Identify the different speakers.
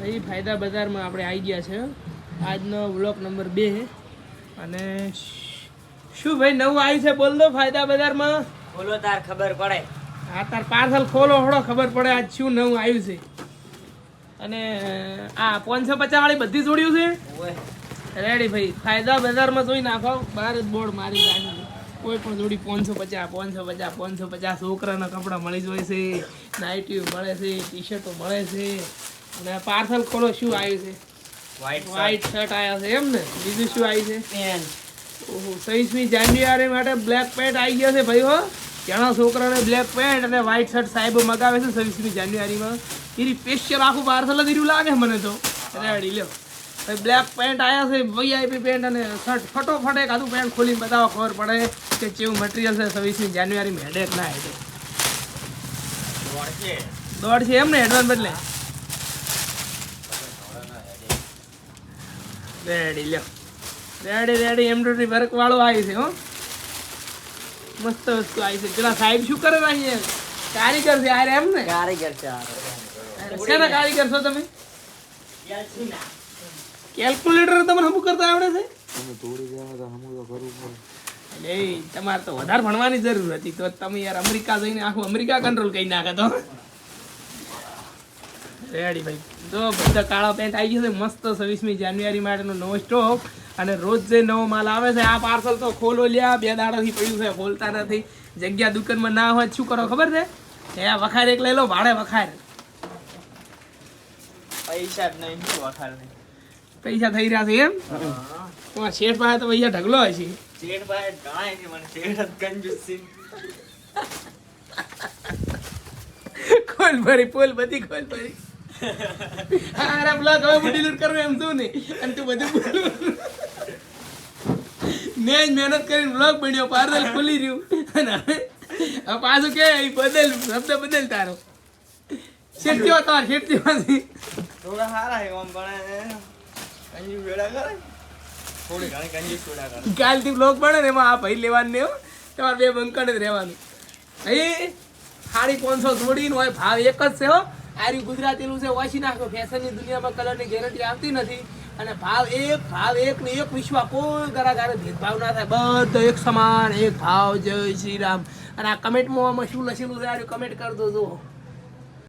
Speaker 1: ભાઈ ફાયદા બજારમાં આપણે આવી ગયા છે આજનો વ્લોગ નંબર 2 અને શું ભાઈ નવું આવ્યું છે બોલ દો ફાયદા બજારમાં
Speaker 2: બોલો તાર ખબર પડે
Speaker 1: હા તાર પાર્સલ ખોલો હળો ખબર પડે આજ શું નવું આવ્યું છે અને આ 550 વાળી બધી જોડ્યું છે રેડી ભાઈ ફાયદા બજારમાં જોઈ નાખો બહાર જ બોર્ડ મારી નાખ્યું કોઈ પણ જોડી 550 છોકરાના કપડાં મળી જાય છે નાઇટી મળે છે ટી શર્ટો મળે છે અને પાર્સલ ખોલો શું આવ્યું છે વ્હાઈટ શર્ટ આવ્યા છે એમ ને બીજું શું આવ્યું છે
Speaker 2: પેન્ટ
Speaker 1: ઓહો 26મી જાન્યુઆરી માટે બ્લેક પેન્ટ આવી ગયા છે ભાઈ હો ઘણા છોકરાને બ્લેક પેન્ટ અને વ્હાઈટ શર્ટ સાહેબો મગાવે છે 26મી જાન્યુઆરીમાં એની સ્પેશિયલ આખું પાર્સલ જ રહ્યું લાગે મને તો રેડી લ્યો ભાઈ બ્લેક પેન્ટ આવ્યા છે વીઆઈપી પેન્ટ અને શર્ટ ફટોફટ એક આધું પેન્ટ ખોલીને બતાવો ખબર પડે કે કેવું મટીરિયલ છે 26મી જાન્યુઆરીમાં હેડેક ના હેડે દોડ છે એમ ને એડવાન્સ બદલે રેડી લ્યો રેડી એમ્બ્રોઇડરી વર્ક વાળો આવી છે હો મસ્ત વસ્તુ આવી છે પેલા સાહેબ શું કરે અહીંયા કારીગર છે યાર એમ ને
Speaker 2: કારીગર છે
Speaker 1: શેના કારીગર છો તમે કેલ્ક્યુલેટર તમને હમું કરતા આવડે છે એટલે તમારે તો વધારે ભણવાની જરૂર હતી તો તમે યાર અમેરિકા જઈને આખું અમેરિકા કંટ્રોલ કરી નાખે તો રેડી ભાઈ જો બધા કાળા પેન્ટ આવી ગયો છે મસ્ત 26મી જાન્યુઆરી માટેનો નવો સ્ટોક અને રોજ જે નવો માલ આવે છે આ પાર્સલ તો ખોલો લ્યા 2 દાડાથી પડ્યું છે ખોલતા નથી જગ્યા દુકાનમાં ના હોય શું કરો ખબર છે એ વખાર એક લઈ લો ભાડે વખાર
Speaker 2: પૈસા જ નહીં વખાર નહીં
Speaker 1: પૈસા થઈ રહ્યા છે એમ તમારા શેઠ પાસે તો પૈસા ઢગલો હોય છે
Speaker 2: શેઠ ભાઈ ગણાય છે મને શેઠ જ કંજૂસ છે
Speaker 1: ખોલ ભરી પોલ બધી ખોલ ભરી અરે બ્લોગ હવે ડિલીટ કરવું એમ શું નહીં અને તું બધું બોલું મેં જ મહેનત કરીને બ્લોગ બન્યો પાર્સલ ખોલી રહ્યું અને હવે પાછું કે બદલ શબ્દ બદલ તારો શેઠ તમારે શેઠ
Speaker 2: થોડા સારા છે આમ પણ કંજૂસ વેડા કરે થોડી ઘણી કંજૂસ વેડા કરે
Speaker 1: કાલથી બ્લોગ બને ને એમાં આ ભાઈ લેવાનું નહીં હો તમારે 2 બંકણ જ રહેવાનું ભાઈ 550 જોડીને હોય ભાવ એક જ છે હો આર્યું ગુજરાતીનું છે વાંચી નાખો ફેશનની દુનિયામાં કલરની ગેરંટી આવતી નથી અને ભાવ એક ને એક વિશ્વા કોઈ ગરાગારે ભેદભાવ ના થાય બધો એક સમાન એક ભાવ જય શ્રી રામ અને આ કમેન્ટમાં શું લખેલું છે આર્યું કમેન્ટ કરી દો જો